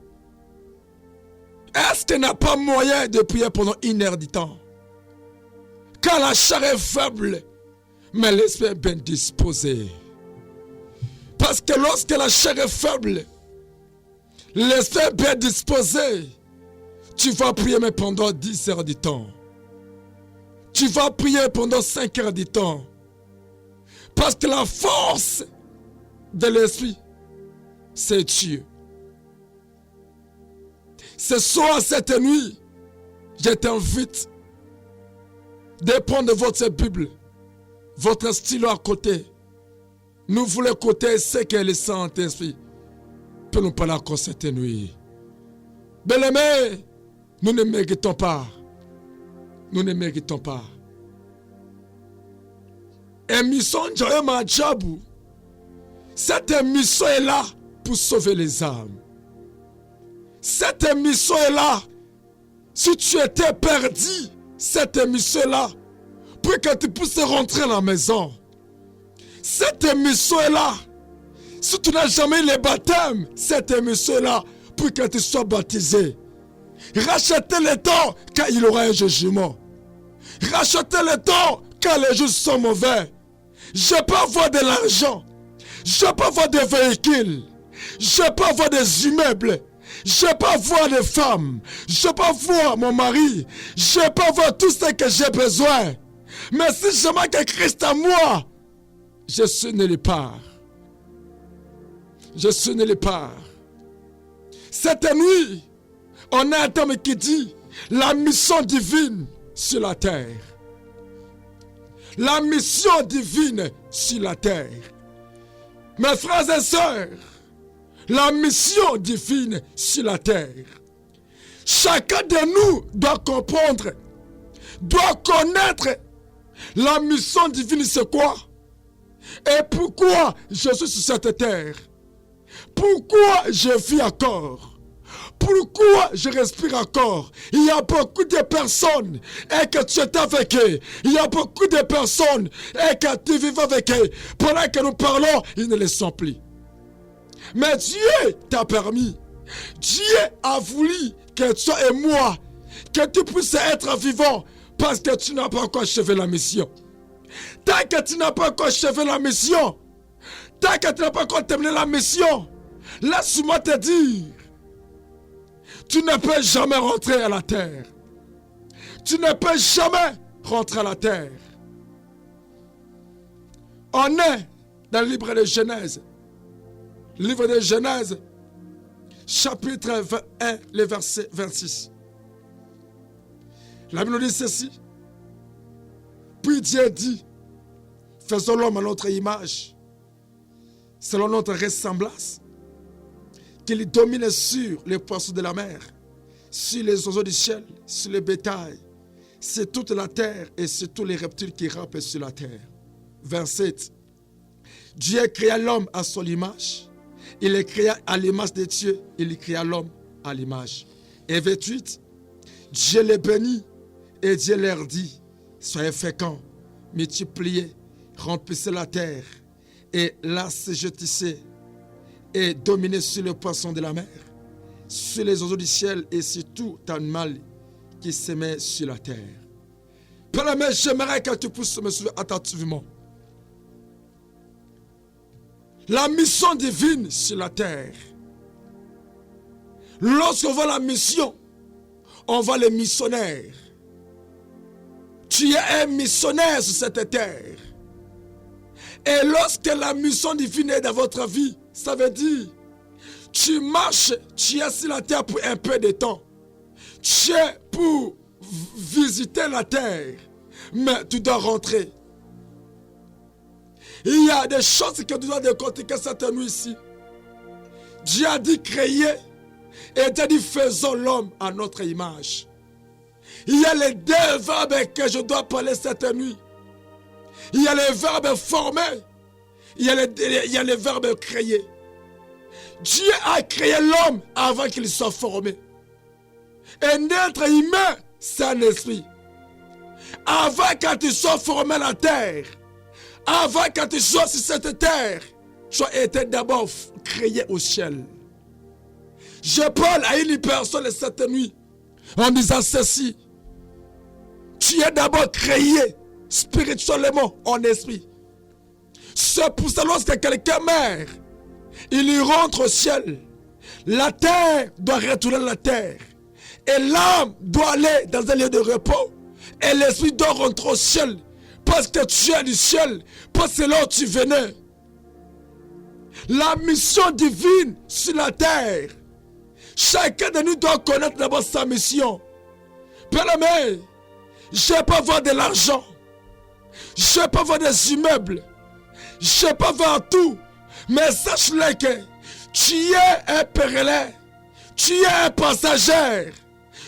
est-ce qu'il n'a pas moyen de prier pendant 1 heure du temps? Quand la chair est faible, mais l'esprit est bien disposé. Parce que lorsque la chair est faible, l'esprit est bien disposé. Tu vas prier mais pendant 10 heures du temps. Tu vas prier pendant 5 heures du temps. Parce que la force de l'esprit, c'est Dieu. Ce soir, cette nuit, je t'invite de prendre votre Bible, votre stylo à côté. Nous voulons écouter ce que le Saint-Esprit peut nous parler encore cette nuit. Bien-aimés, nous ne méritons pas. Nous ne méritons pas. Émission Joye Madjabou. Cette émission est là pour sauver les âmes. Cette émission est là. Si tu étais perdu, cette émission est là pour que tu puisses rentrer à la maison. Cette émission est là. Si tu n'as jamais eu le baptême, cette émission est là pour que tu sois baptisé. Rachetez le temps car il y aura un jugement. Rachetez le temps car les jours sont mauvais. Je peux avoir de l'argent. Je peux avoir des véhicules. Je peux avoir des immeubles. Je peux avoir des femmes. Je peux avoir mon mari. Je peux avoir tout ce que j'ai besoin. Mais si je manque Christ à moi, je suis nulle part. Je suis nulle part. Cette nuit, on a un terme qui dit la mission divine sur la terre. La mission divine sur la terre. Mes frères et sœurs, la mission divine sur la terre. Chacun de nous doit comprendre, doit connaître la mission divine, c'est quoi? Et pourquoi je suis sur cette terre? Pourquoi je vis encore? Pourquoi je respire encore? Il y a beaucoup de personnes et que tu es avec eux. Il y a beaucoup de personnes et que tu vis avec eux. Pendant que nous parlons, ils ne le sont plus. Mais Dieu t'a permis. Dieu a voulu que toi et moi, que tu puisses être vivant parce que tu n'as pas encore achevé la mission. Tant que tu n'as pas encore achevé la mission, tant que tu n'as pas encore terminé la mission, laisse-moi te dire, tu ne peux jamais rentrer à la terre. Tu ne peux jamais rentrer à la terre. On est dans le livre de Genèse. Livre de Genèse, chapitre 1, le verset 26. La Bible nous dit ceci. Puis Dieu dit, faisons l'homme à notre image, selon notre ressemblance, qu'il domine sur les poissons de la mer, sur les oiseaux du ciel, sur le bétail, sur toute la terre et sur tous les reptiles qui rampent sur la terre. Verset 7. Dieu créa l'homme à son image. Il le créa à l'image de Dieu. Il créa l'homme à l'image. Et 28. Dieu les bénit et Dieu leur dit, soyez féconds, multipliez, remplissez la terre et l'assujettissez et dominez sur les poissons de la mer, sur les oiseaux du ciel et sur tout animal qui se met sur la terre. Père, mais j'aimerais que tu puisses me suivre attentivement. La mission divine sur la terre. Lorsqu'on voit la mission, on voit les missionnaires. Tu es un missionnaire sur cette terre. Et lorsque la mission divine est dans votre vie, ça veut dire, tu marches, tu es sur la terre pour un peu de temps. Tu es pour visiter la terre, mais tu dois rentrer. Il y a des choses que tu dois décortiquer cette nuit ici. Dieu a dit créer et Dieu a dit faisons l'homme à notre image. Il y a les deux verbes que je dois parler cette nuit. Il y a les verbes former. Il y a les verbes créer. Dieu a créé l'homme avant qu'il soit formé. Et n'être humain, c'est un esprit. Avant quand tu sois formé la terre, avant quand tu sois sur cette terre, tu as été d'abord créé au ciel. Je parle à une personne cette nuit en disant ceci. Tu es d'abord créé spirituellement en esprit. C'est pour ça lorsque quelqu'un meurt, il y rentre au ciel. La terre doit retourner à la terre. Et l'âme doit aller dans un lieu de repos. Et l'esprit doit rentrer au ciel. Parce que tu es du ciel. Parce que c'est là où tu venais. La mission divine sur la terre. Chacun de nous doit connaître d'abord sa mission. Bien-aimé, je ne vais pas voir de l'argent. Je ne vais pas voir des immeubles. Je ne vais pas voir tout. Mais sache-le que tu es un pèlerin. Tu es un passager.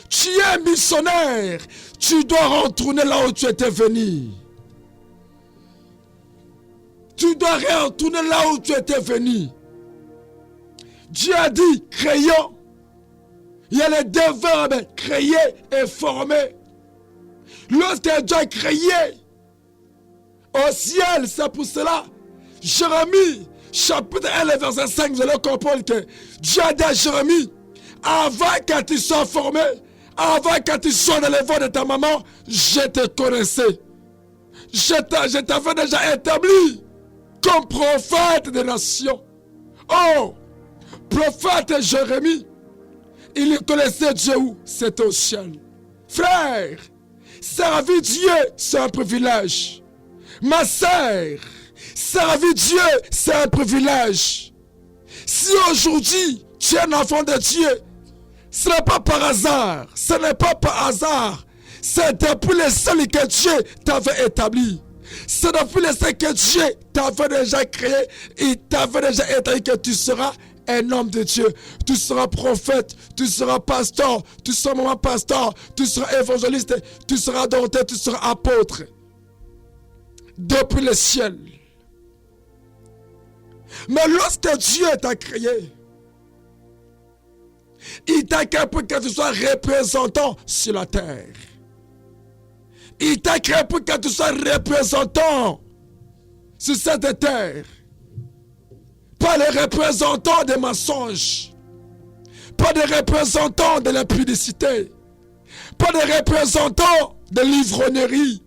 Tu es un missionnaire. Tu dois retourner là où tu étais venu. Tu dois retourner là où tu étais venu. Dieu a dit, créons. Il y a les deux verbes, créer et former. Lorsque Dieu a créé au ciel, c'est pour cela, Jérémie, chapitre 1, verset 5, vous allez comprendre que Dieu a dit à Jérémie, avant que tu sois formé, avant que tu sois dans le ventre de ta maman, je te connaissais. Je t'avais déjà établi comme prophète des nations. Oh, prophète Jérémie, il connaissait Dieu où? C'était au ciel. Frère, servir Dieu, c'est un privilège. Ma sœur, servir Dieu, c'est un privilège. Si aujourd'hui, tu es un enfant de Dieu, ce n'est pas par hasard. Ce n'est pas par hasard. C'est depuis le ciel que Dieu t'avait établi. C'est depuis le ciel que Dieu t'avait déjà créé. Il t'avait déjà établi que tu seras un homme de Dieu. Tu seras prophète, tu seras pasteur, tu seras maman pasteur, tu seras évangéliste, tu seras docteur, tu seras apôtre. Depuis le ciel. Mais lorsque Dieu t'a créé, il t'a créé pour que tu sois représentant sur la terre. Il t'a créé pour que tu sois représentant sur cette terre. Pas les représentants des mensonges. Pas des représentants de la publicité. Pas des représentants de l'ivrognerie.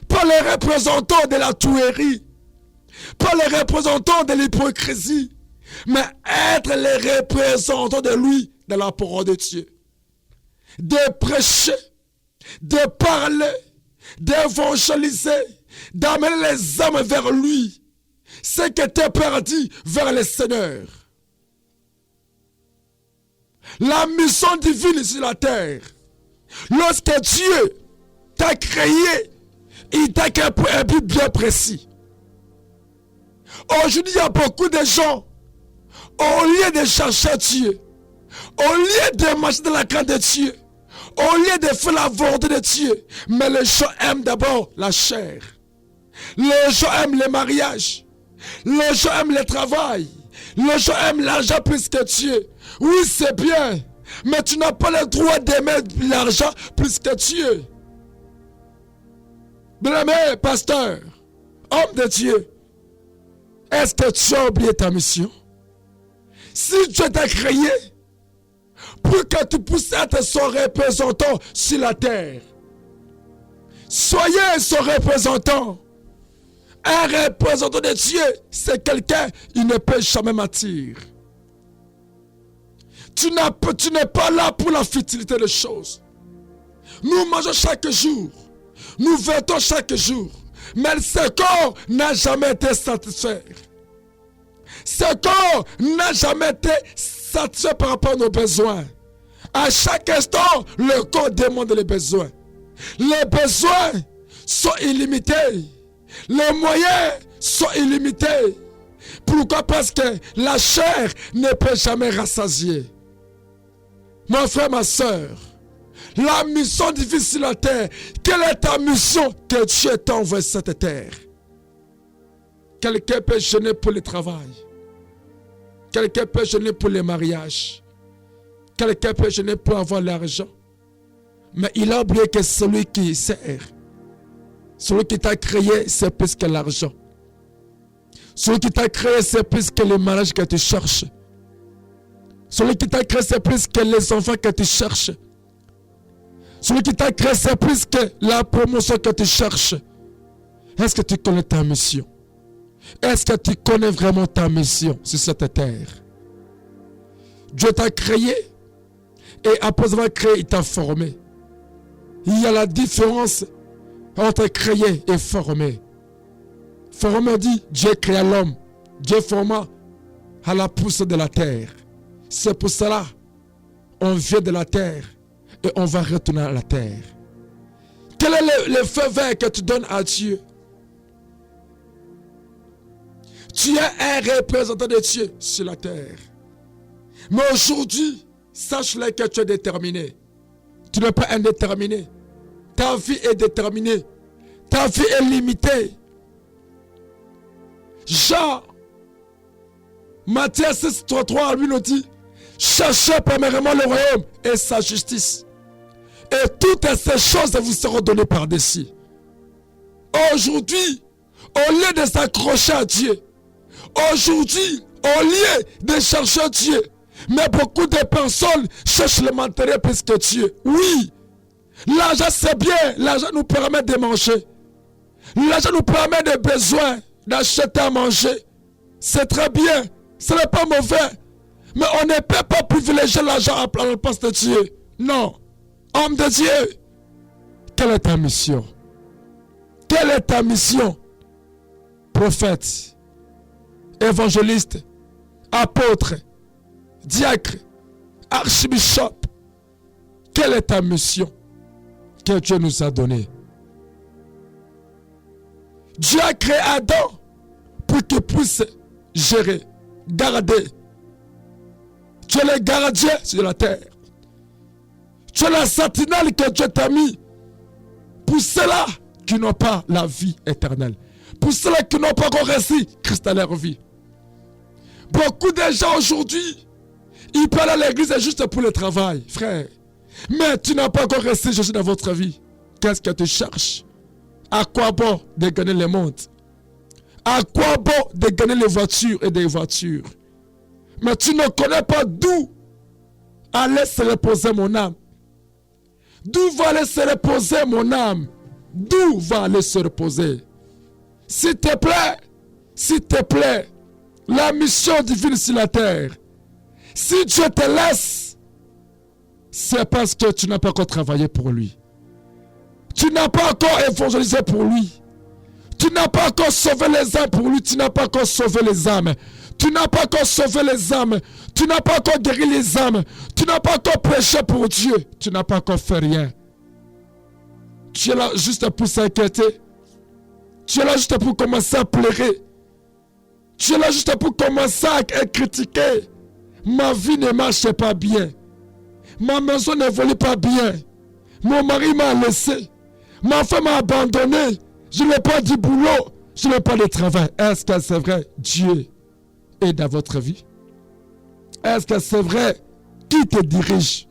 Pas les représentants de la tuerie. Pas les représentants de l'hypocrisie. Mais être les représentants de lui dans la parole de Dieu. De prêcher, de parler, d'évangéliser, d'amener les âmes vers lui. Ce qui était perdu vers le Seigneur. La mission divine sur la terre. Lorsque Dieu t'a créé, il t'a créé pour un but bien précis. Aujourd'hui, il y a beaucoup de gens, au lieu de chercher Dieu, au lieu de marcher dans la crainte de Dieu, au lieu de faire la volonté de Dieu, mais les gens aiment d'abord la chair. Les gens aiment le mariage. Les gens aiment le travail. Les gens aiment l'argent plus que Dieu. Oui, c'est bien. Mais tu n'as pas le droit d'aimer l'argent plus que Dieu. Bien-aimé, pasteur, homme de Dieu, est-ce que tu as oublié ta mission? Si Dieu t'a créé pour que tu puisses être son représentant sur la terre, soyez son représentant. Un représentant de Dieu, c'est quelqu'un qui ne peut jamais mentir. Tu n'es pas là pour la futilité des choses. Nous mangeons chaque jour. Nous vêtons chaque jour. Mais ce corps n'a jamais été satisfait. Ce corps n'a jamais été satisfait par rapport à nos besoins. À chaque instant, le corps demande les besoins. Les besoins sont illimités. Les moyens sont illimités. Pourquoi? Parce que la chair ne peut jamais rassasier. Mon frère, ma soeur, la mission difficile sur la terre, quelle est ta mission que Dieu t'a envoyé sur cette terre? Quelqu'un peut jeûner pour le travail. Quelqu'un peut jeûner pour le mariage. Quelqu'un peut jeûner pour avoir l'argent. Mais il a oublié que celui qui sert, celui qui t'a créé, c'est plus que l'argent. Celui qui t'a créé, c'est plus que le mariage que tu cherches. Celui qui t'a créé, c'est plus que les enfants que tu cherches. Celui qui t'a créé, c'est plus que la promotion que tu cherches. Est-ce que tu connais ta mission? Est-ce que tu connais vraiment ta mission sur cette terre? Dieu t'a créé et après avoir créé, il t'a formé. Il y a la différence entre créer et former. Former dit, Dieu créa l'homme. Dieu forma à la pousse de la terre. C'est pour cela on vient de la terre et on va retourner à la terre. Quel est le feu vert que tu donnes à Dieu? Tu es un représentant de Dieu sur la terre. Mais aujourd'hui, sache-le que tu es déterminé. Tu n'es pas indéterminé. Ta vie est déterminée. Ta vie est limitée. Jean, Matthieu 6, 3, lui nous dit, cherchez premièrement le royaume et sa justice. Et toutes ces choses vous seront données par-dessus. Aujourd'hui, au lieu de s'accrocher à Dieu, aujourd'hui, au lieu de chercher Dieu, mais beaucoup de personnes cherchent le matériel plus que Dieu. Oui, l'argent c'est bien, l'argent nous permet de manger. L'argent nous permet de besoins, d'acheter à manger. C'est très bien, ce n'est pas mauvais. Mais on ne peut pas privilégier l'argent à la place de Dieu. Non, homme de Dieu, quelle est ta mission? Quelle est ta mission? Prophète, évangéliste, apôtre, diacre, archibishop, quelle est ta mission que Dieu nous a donnée? Dieu a créé Adam pour qu'il puisse gérer, garder. Tu es le gardien sur la terre. Tu es la sentinelle que Dieu t'a mis. Pour ceux-là qui n'ont pas la vie éternelle. Pour ceux-là qui n'ont pas encore reçu Christ à leur vie. Beaucoup de gens aujourd'hui, ils parlent à l'église juste pour le travail, frère. Mais tu n'as pas encore reçu Jésus dans votre vie. Qu'est-ce que tu cherches? À quoi bon de gagner le monde? À quoi bon de gagner les voitures et des voitures? Mais tu ne connais pas d'où allait se reposer mon âme. D'où va aller se reposer mon âme? D'où va aller se reposer? S'il te plaît, la mission divine sur la terre, si Dieu te laisse, c'est parce que tu n'as pas encore travaillé pour lui. Tu n'as pas encore évangélisé pour lui. Tu n'as pas encore sauvé les âmes pour lui. Tu n'as pas encore sauvé les âmes. Tu n'as pas encore sauvé les âmes. Tu n'as pas encore guéri les âmes. Tu n'as pas encore prêché pour Dieu. Tu n'as pas encore fait rien. Tu es là juste pour s'inquiéter. Tu es là juste pour commencer à pleurer. Tu es là juste pour commencer à critiquer. Ma vie ne marche pas bien. Ma maison n'évolue pas bien. Mon mari m'a laissé. Ma femme m'a abandonné. Je n'ai pas de boulot. Je n'ai pas de travail. Est-ce que c'est vrai? Dieu est dans votre vie? Est-ce que c'est vrai? Qui te dirige?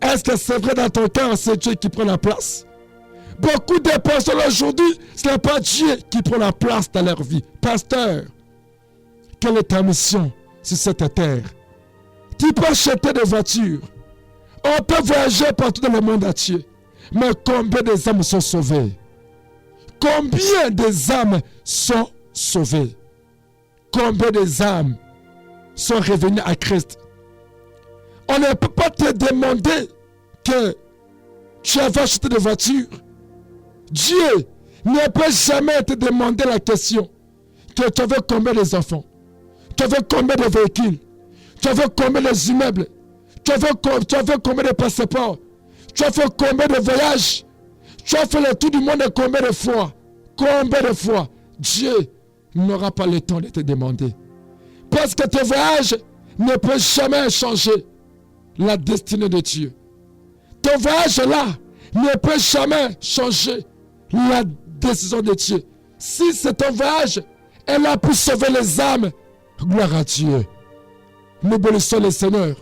Est-ce que c'est vrai dans ton cœur? C'est Dieu qui prend la place? Beaucoup de personnes aujourd'hui, ce n'est pas Dieu qui prend la place dans leur vie. Pasteur, quelle est ta mission sur cette terre? Tu peux acheter des voitures. On peut voyager partout dans le monde entier. Mais combien des âmes sont sauvées? Combien des âmes sont sauvées? Combien des âmes sont revenues à Christ? On ne peut pas te demander que tu avais acheté des voitures. Dieu ne peut jamais te demander la question que tu avais combien d'enfants, tu avais combien de véhicules, tu avais combien d'immeubles, tu avais combien de passeports, tu as fait combien de voyages, tu as fait le tour du monde combien de fois. Combien de fois? Dieu n'aura pas le temps de te demander. Parce que tes voyages ne peuvent jamais changer la destinée de Dieu. Ton voyage là ne peut jamais changer la décision de Dieu. Si c'est ton voyage, elle a pu sauver les âmes. Gloire à Dieu. Nous bénissons le Seigneur